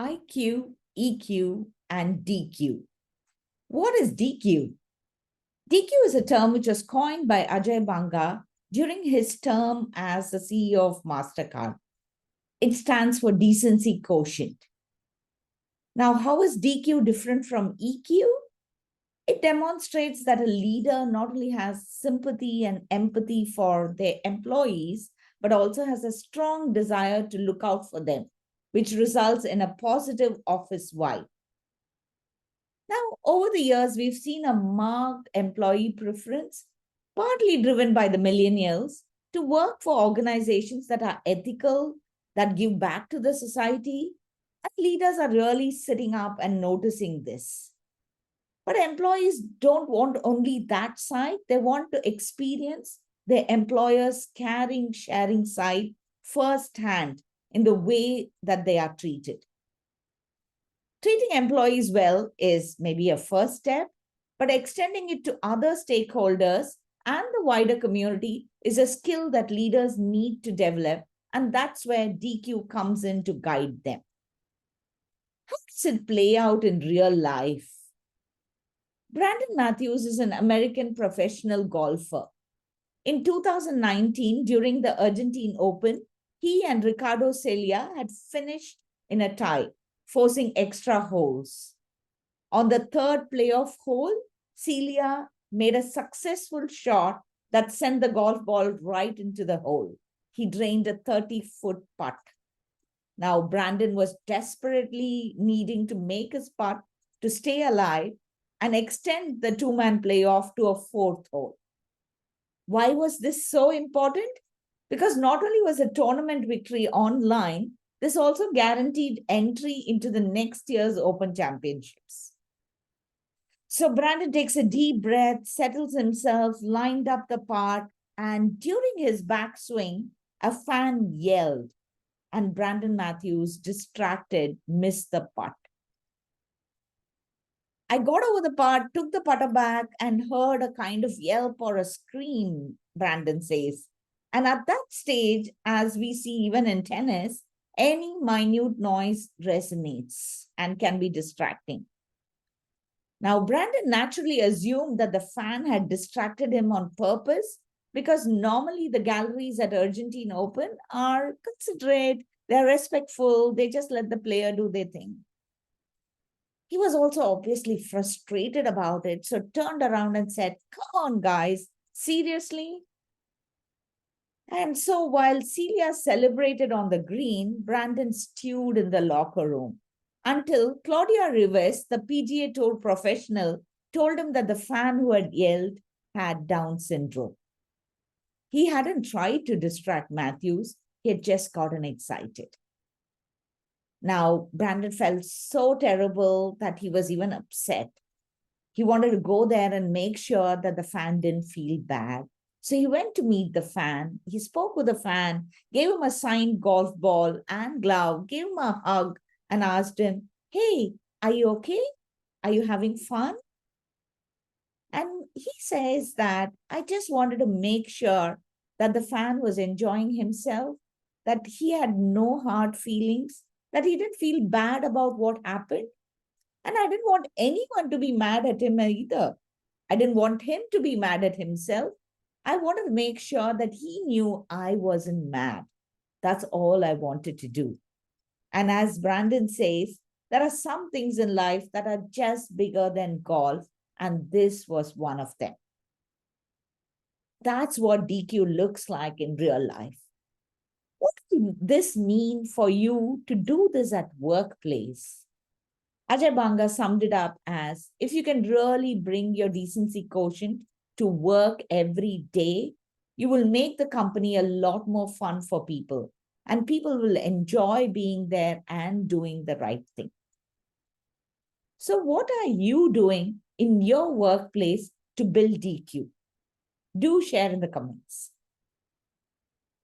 IQ, EQ, and DQ. What is DQ? DQ is a term which was coined by Ajay Banga during his term as the CEO of Mastercard. It stands for Decency Quotient. Now, how is DQ different from EQ? It demonstrates that a leader not only has sympathy and empathy for their employees, but also has a strong desire to look out for them, which results in a positive office vibe. Now, over the years, we've seen a marked employee preference, partly driven by the millennials, to work for organizations that are ethical, that give back to the society, and leaders are really sitting up and noticing this. But employees don't want only that side, they want to experience their employer's caring, sharing side firsthand in the way that they are treated. Treating employees well is maybe a first step, but extending it to other stakeholders and the wider community is a skill that leaders need to develop, and that's where DQ comes in to guide them. How does it play out in real life? Brandon Matthews is an American professional golfer. In 2019, during the Argentine Open, he and Ricardo Celia had finished in a tie, forcing extra holes. On the third playoff hole, Celia made a successful shot that sent the golf ball right into the hole. He drained a 30-foot putt. Now, Brandon was desperately needing to make his putt to stay alive and extend the two-man playoff to a fourth hole. Why was this so important? Because not only was a tournament victory online, this also guaranteed entry into the next year's Open Championships. So Brandon takes a deep breath, settles himself, lined up the putt, and during his backswing, a fan yelled, and Brandon Matthews, distracted, missed the putt. I got over the putt, took the putter back, and heard a kind of yelp or a scream, Brandon says. And at that stage, as we see even in tennis, any minute noise resonates and can be distracting. Now, Brandon naturally assumed that the fan had distracted him on purpose because normally the galleries at Argentine Open are considerate, they're respectful, they just let the player do their thing. He was also obviously frustrated about it, so turned around and said, "Come on, guys, seriously?" And so while Celia celebrated on the green, Brandon stewed in the locker room until Claudia Rivas, the PGA Tour professional, told him that the fan who had yelled had Down syndrome. He hadn't tried to distract Matthews, he had just gotten excited. Now, Brandon felt so terrible that he was even upset. He wanted to go there and make sure that the fan didn't feel bad. So he went to meet the fan. He spoke with the fan, gave him a signed golf ball and glove, gave him a hug, and asked him, "Hey, are you okay? Are you having fun?" And he says that, "I just wanted to make sure that the fan was enjoying himself, that he had no hard feelings, that he didn't feel bad about what happened. And I didn't want anyone to be mad at him either. I didn't want him to be mad at himself. I wanted to make sure that he knew I wasn't mad. That's all I wanted to do." And as Brandon says, there are some things in life that are just bigger than golf, and this was one of them. That's what DQ looks like in real life. What does this mean for you to do this at workplace? Ajay Banga summed it up as, if you can really bring your decency quotient to work every day, you will make the company a lot more fun for people, and people will enjoy being there and doing the right thing. So what are you doing in your workplace to build DQ? Do share in the comments.